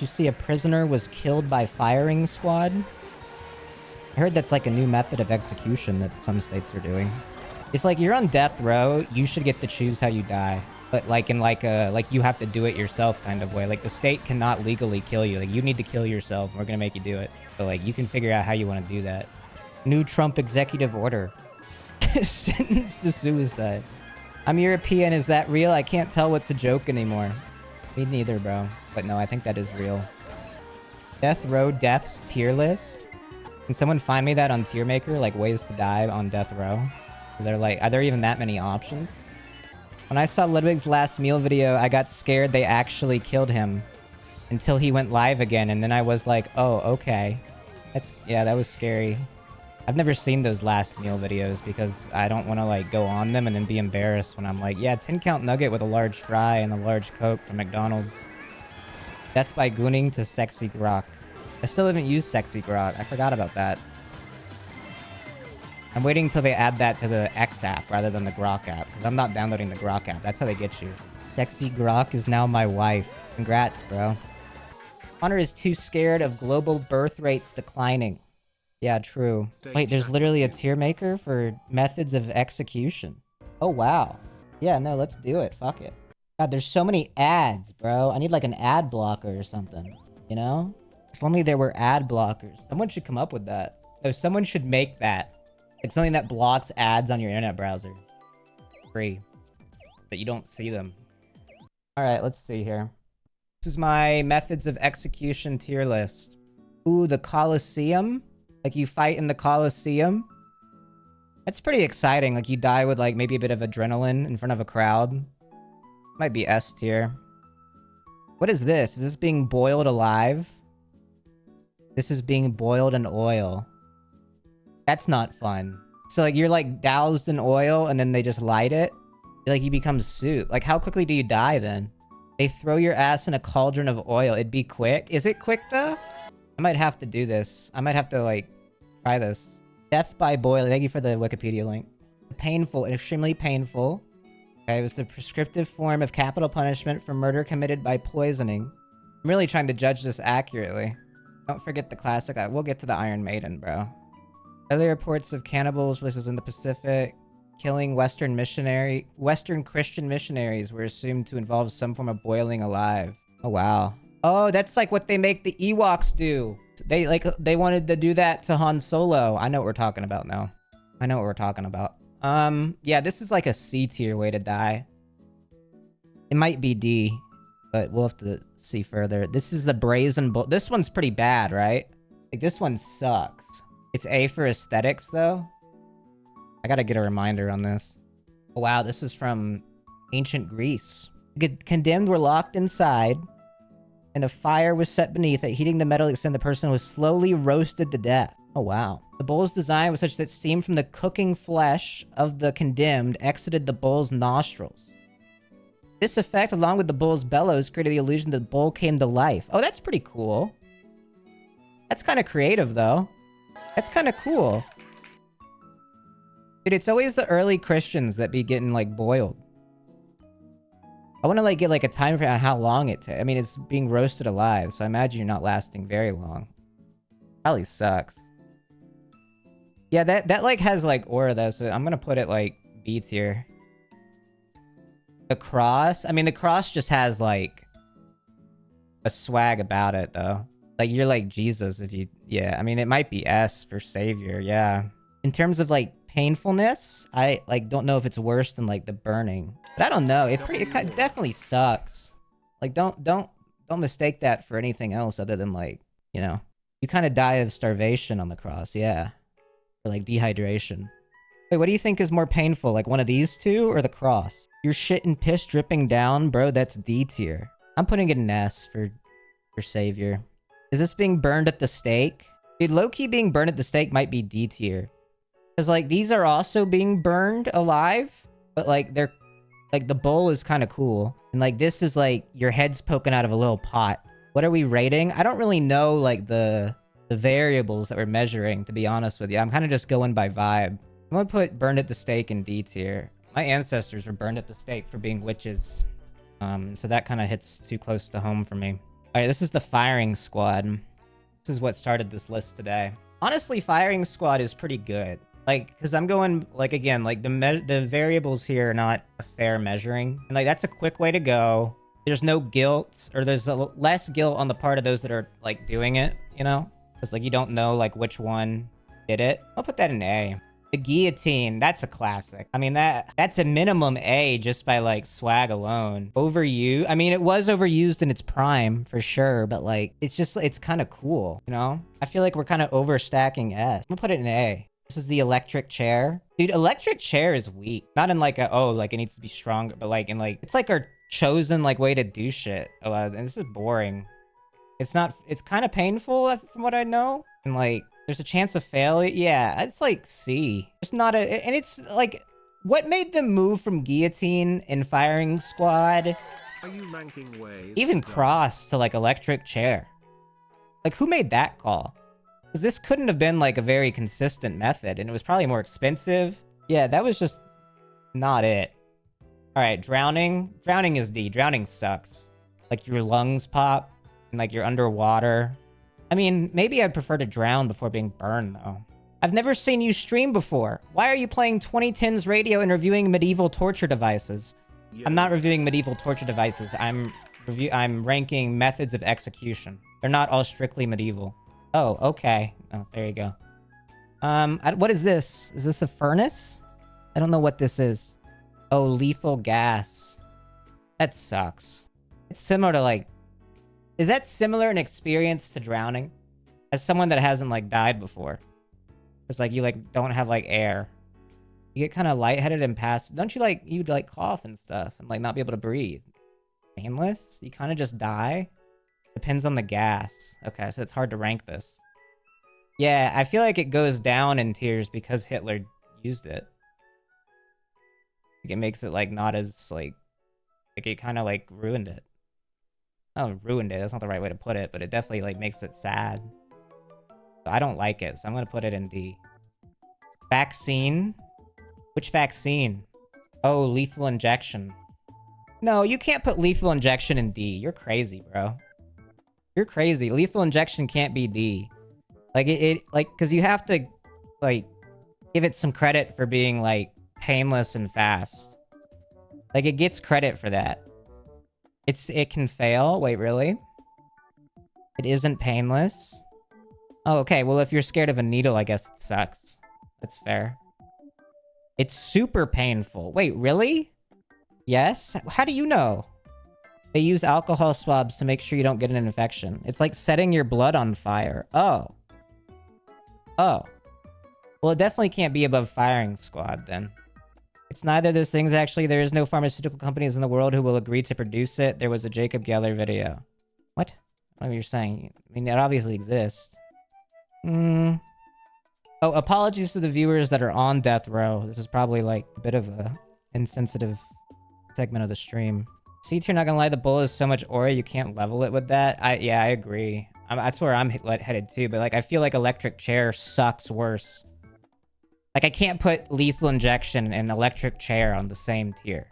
you see a prisoner was killed by firing squad. I heard that's like a new method of execution that some states are doing. It's like you're on death row, you should get to choose how you die. But like in like a, like you have to do it yourself kind of way. Like the state cannot legally kill you. Like you need to kill yourself. And we're going to make you do it. So like you can figure out how you want to do that. New Trump executive order. Sentenced to suicide. I'm European. Is that real? I can't tell what's a joke anymore. Me neither, bro. But no, I think that is real. Death row deaths tier list. Can someone find me that on tier maker? Like ways to die on death row? Is there like, are there even that many options? When I saw Ludwig's last meal video, I got scared they actually killed him until he went live again. And then I was like, oh, okay. Yeah, that was scary. I've never seen those last meal videos because I don't want to like go on them and then be embarrassed when I'm like, yeah, 10 count nugget with a large fry and a large Coke from McDonald's. Death by gooning to sexy grok. I still haven't used sexy grok. I forgot about that. I'm waiting until they add that to the X app rather than the Grok app, because I'm not downloading the Grok app. That's how they get you. Sexy Grok is now my wife. Congrats, bro. Connor is too scared of global birth rates declining. Yeah, true. Wait, there's literally a tier maker for methods of execution. Oh, wow. Yeah, no, let's do it. Fuck it. God, there's so many ads, bro. I need like an ad blocker or something, you know? If only there were ad blockers. Someone should come up with that. No, someone should make that. It's something that blots ads on your internet browser. Free. But you don't see them. Alright, let's see here. This is my methods of execution tier list. Ooh, the Colosseum? Like you fight in the Colosseum? That's pretty exciting. Like you die with like maybe a bit of adrenaline in front of a crowd. Might be S tier. What is this? Is this being boiled alive? This is being boiled in oil. That's not fun. So like you're like doused in oil and then they just light it. Like you become soup. Like how quickly do you die then? They throw your ass in a cauldron of oil. It'd be quick. Is it quick though? I might have to do this. I might have to like try this. Death by boiling. Thank you for the Wikipedia link. Painful, extremely painful. Okay, it was the prescriptive form of capital punishment for murder committed by poisoning. I'm really trying to judge this accurately. Don't forget the classic. We'll get to the Iron Maiden, bro. Early reports of cannibals, which is in the Pacific, killing Western Christian missionaries were assumed to involve some form of boiling alive. Oh, wow. Oh, that's like what they make the Ewoks do. They wanted to do that to Han Solo. I know what we're talking about now. I know what we're talking about. Yeah, this is like a C tier way to die. It might be D, but we'll have to see further. This is the Brazen Bull. This one's pretty bad, right? Like this one sucks. It's A for aesthetics, though. I gotta get a reminder on this. Oh, wow, this is from ancient Greece. Condemned were locked inside, and a fire was set beneath it, heating the metal extent the person was slowly roasted to death. Oh, wow. The bull's design was such that steam from the cooking flesh of the condemned exited the bull's nostrils. This effect, along with the bull's bellows, created the illusion that the bull came to life. Oh, that's pretty cool. That's kind of creative, though. That's kind of cool. Dude, it's always the early Christians that be getting, like, boiled. I want to, like, get, like, a time for how long it takes. I mean, it's being roasted alive, so I imagine you're not lasting very long. Probably sucks. Yeah, that, like, has, like, aura, though, so I'm gonna put it, like, B tier. The cross? I mean, the cross just has, like, a swag about it, though. Like, you're like Jesus if you... Yeah, I mean, it might be S for Savior, yeah. In terms of, like, painfulness, I, like, don't know if it's worse than, like, the burning. But I don't know. It definitely sucks. Like, don't mistake that for anything else other than, like, you know. You kind of die of starvation on the cross, yeah. Or, like, dehydration. Wait, what do you think is more painful? Like, one of these two or the cross? Your shit and piss dripping down? Bro, that's D tier. I'm putting it in S for Savior. Is this being burned at the stake? Dude, low-key being burned at the stake might be D tier. Because, like, these are also being burned alive. But, like, they're... Like, the bowl is kind of cool. And, like, this is, like, your head's poking out of a little pot. What are we rating? I don't really know, like, the variables that we're measuring, to be honest with you. I'm kind of just going by vibe. I'm gonna put burned at the stake in D tier. My ancestors were burned at the stake for being witches. So that kind of hits too close to home for me. Alright, this is the firing squad. This is what started this list today. Honestly, firing squad is pretty good. Like, because I'm going, like, again, like, the variables here are not a fair measuring. And, like, that's a quick way to go. There's no guilt, or there's less guilt on the part of those that are, like, doing it, you know? Because, like, you don't know, like, which one did it. I'll put that in A. The guillotine, that's a classic. I mean, that's a minimum A just by, like, swag alone. Overused. I mean, it was overused in its prime, for sure, but, like, it's just, it's kind of cool, you know? I feel like we're kind of overstacking S. I'm gonna put it in A. This is the electric chair. Dude, electric chair is weak. Not in, like, a, oh, like, it needs to be stronger, but, like, in, like, it's, like, our chosen, like, way to do shit. And this is boring. It's not, it's kind of painful, from what I know. And, like, there's a chance of failure. Yeah, it's like C. There's not a... And it's like... What made them move from guillotine and firing squad? Are you ranking ways even cross to like electric chair? Like, who made that call? Because this couldn't have been like a very consistent method, and it was probably more expensive. Yeah, that was just not it. Alright, drowning. Drowning is D. Drowning sucks. Like, your lungs pop, and like you're underwater. I mean, maybe I'd prefer to drown before being burned, though. I've never seen you stream before. Why are you playing 2010s radio and reviewing medieval torture devices? Yeah. I'm not reviewing medieval torture devices. I'm ranking methods of execution. They're not all strictly medieval. Oh, okay. Oh, there you go. What is this? Is this a furnace? I don't know what this is. Oh, lethal gas. That sucks. It's similar to, like... Is that similar in experience to drowning? As someone that hasn't, like, died before. It's like, you, like, don't have, like, air. You get kind of lightheaded and pass... Don't you, like, you'd, like, cough and stuff and, like, not be able to breathe? Painless? You kind of just die? Depends on the gas. Okay, so it's hard to rank this. Yeah, I feel like it goes down in tiers because Hitler used it. Like, it makes it, like, not as, like it kind of, like, ruined it. Oh, ruined it. That's not the right way to put it, but it definitely, like, makes it sad. So I don't like it, so I'm gonna put it in D. Vaccine? Which vaccine? Oh, lethal injection. No, you can't put lethal injection in D. You're crazy, bro. You're crazy. Lethal injection can't be D. Like, like, because you have to, like, give it some credit for being, like, painless and fast. Like, it gets credit for that. It can fail. Wait, really? It isn't painless? Oh, okay. Well, if you're scared of a needle, I guess it sucks. That's fair. It's super painful. Wait, really? Yes? How do you know? They use alcohol swabs to make sure you don't get an infection. It's like setting your blood on fire. Oh. Oh. Well, it definitely can't be above firing squad, then. It's neither of those things, actually. There is no pharmaceutical companies in the world who will agree to produce it. There was a Jacob Geller video. What? I don't know what you're saying. I mean, it obviously exists. Oh, apologies to the viewers that are on death row. This is probably, like, a bit of a insensitive segment of the stream. C tier, not gonna lie, the bull is so much aura, you can't level it with that. Yeah, I agree. That's where I'm headed, too. But, like, I feel like electric chair sucks worse. Like, I can't put lethal injection and electric chair on the same tier.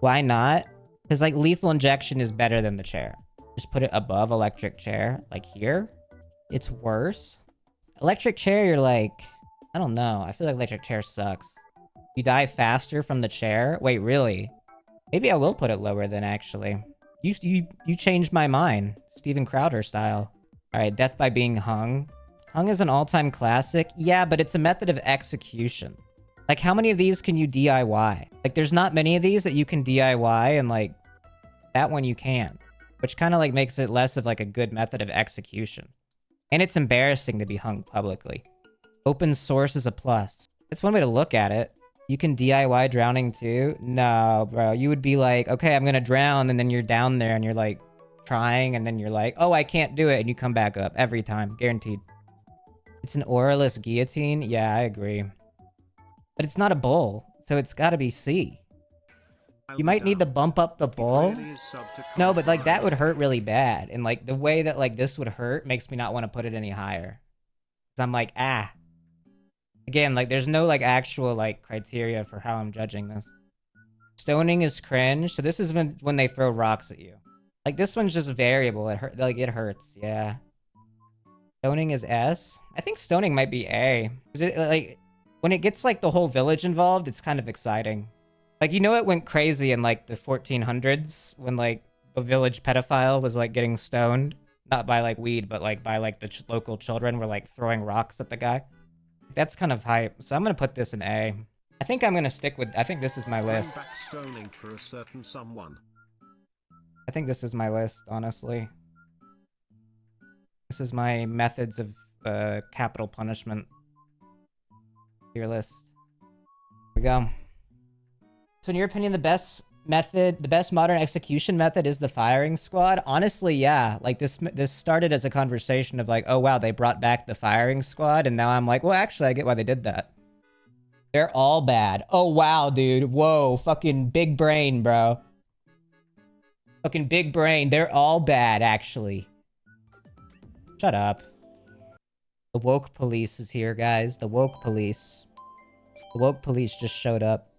Why not? Because, like, lethal injection is better than the chair. Just put it above electric chair. Like, here? It's worse? Electric chair, you're like... I don't know. I feel like electric chair sucks. You die faster from the chair? Wait, really? Maybe I will put it lower then, actually. You changed my mind. Steven Crowder style. Alright, death by being hung. Hung is an all-time classic. Yeah, but it's a method of execution. Like, how many of these can you DIY? Like, there's not many of these that you can DIY, and, like, that one you can. Which kind of, like, makes it less of, like, a good method of execution. And it's embarrassing to be hung publicly. Open source is a plus. It's one way to look at it. You can DIY drowning, too? No, bro. You would be like, okay, I'm gonna drown, and then you're down there, and you're, like, trying, and then you're like, oh, I can't do it, and you come back up. Every time. Guaranteed. It's an auraless guillotine? Yeah, I agree. But it's not a bull, so it's gotta be C. You might need to bump up the bull. No, but, like, that would hurt really bad. And, like, the way that, like, this would hurt makes me not want to put it any higher. Because I'm like, ah. Again, like, there's no, like, actual, like, criteria for how I'm judging this. Stoning is cringe. So this is when they throw rocks at you. Like, this one's just variable. It hurt. Like, it hurts. Yeah. Stoning is S. I think stoning might be A. 'Cause like, when it gets, like, the whole village involved, it's kind of exciting. Like, you know, it went crazy in, like, the 1400s when, like, a village pedophile was, like, getting stoned. Not by, like, weed, but, like, by, like, the local children were, like, throwing rocks at the guy. That's kind of hype. So I'm gonna put this in A. I think I'm gonna stick with... I think this is my list. Back stoning for a certain someone. I think this is my list, honestly. This is my methods of capital punishment tier list. Here we go. So in your opinion, the best modern execution method is the firing squad? Honestly, yeah. Like, this started as a conversation of like, oh wow, they brought back the firing squad, and now I'm like, well, actually, I get why they did that. They're all bad. Oh wow, dude. Whoa, fucking big brain, bro. Fucking big brain. They're all bad, actually. Shut up. The woke police is here, guys. The woke police. The woke police just showed up.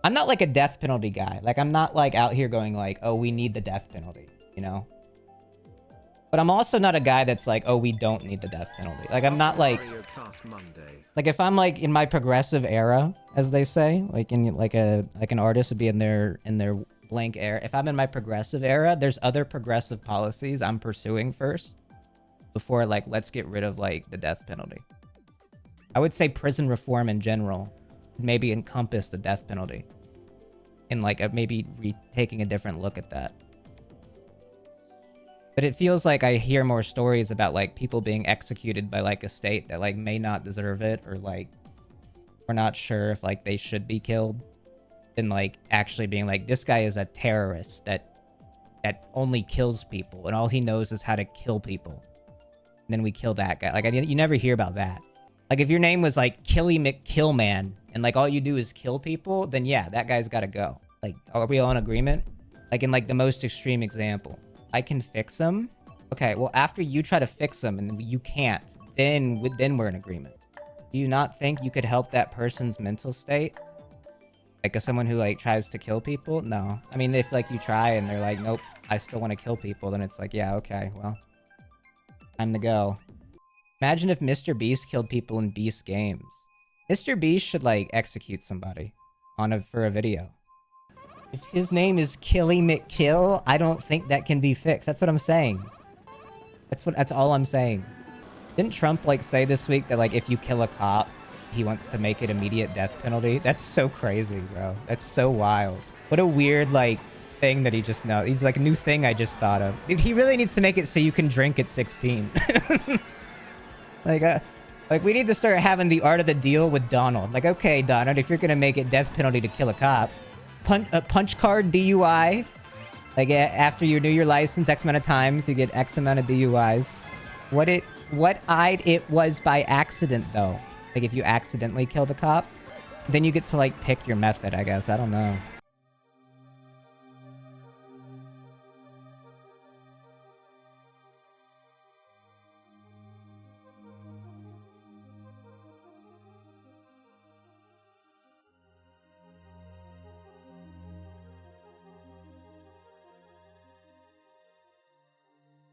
I'm not like a death penalty guy. Like, I'm not like out here going like, oh, we need the death penalty, you know? But I'm also not a guy that's like, oh, we don't need the death penalty. Like, I'm not like... Like, if I'm like in my progressive era, as they say, like in like an artist would be in their blank era. If I'm in my progressive era, there's other progressive policies I'm pursuing first before like, let's get rid of like the death penalty. I would say prison reform in general maybe encompass the death penalty and like maybe taking a different look at that. But it feels like I hear more stories about like people being executed by like a state that like may not deserve it, or like we're not sure if like they should be killed, than like actually being like, this guy is a terrorist that only kills people and all he knows is how to kill people. And then we kill that guy. Like, you never hear about that. Like, if your name was like Killy McKillman and like all you do is kill people, then yeah, that guy's got to go. Like, are we all in agreement? Like, in like the most extreme example, I can fix him. Okay, well, after you try to fix him and you can't, then we're in agreement. Do you not think you could help that person's mental state? Like, as someone who like tries to kill people? No. I mean, if like you try and they're like, nope, I still want to kill people, then it's like, yeah, okay, well, time to go. Imagine if Mr. Beast killed people in Beast games. Mr. Beast should like execute somebody for a video. If his name is Killy McKill, I don't think that can be fixed. That's what I'm saying. That's all I'm saying. Didn't Trump like say this week that like if you kill a cop, he wants to make it immediate death penalty? That's so crazy, bro. That's so wild. What a weird like thing that he just knows. He's like a new thing I just thought of. Dude, he really needs to make it so you can drink at 16. Like we need to start having the art of the deal with Donald. Like, okay, Donald, if you're gonna make it death penalty to kill a cop, punch card DUI. Like after you renew your license X amount of times, you get X amount of DUIs. What it was by accident though. Like if you accidentally kill the cop, then you get to like pick your method, I guess. I don't know.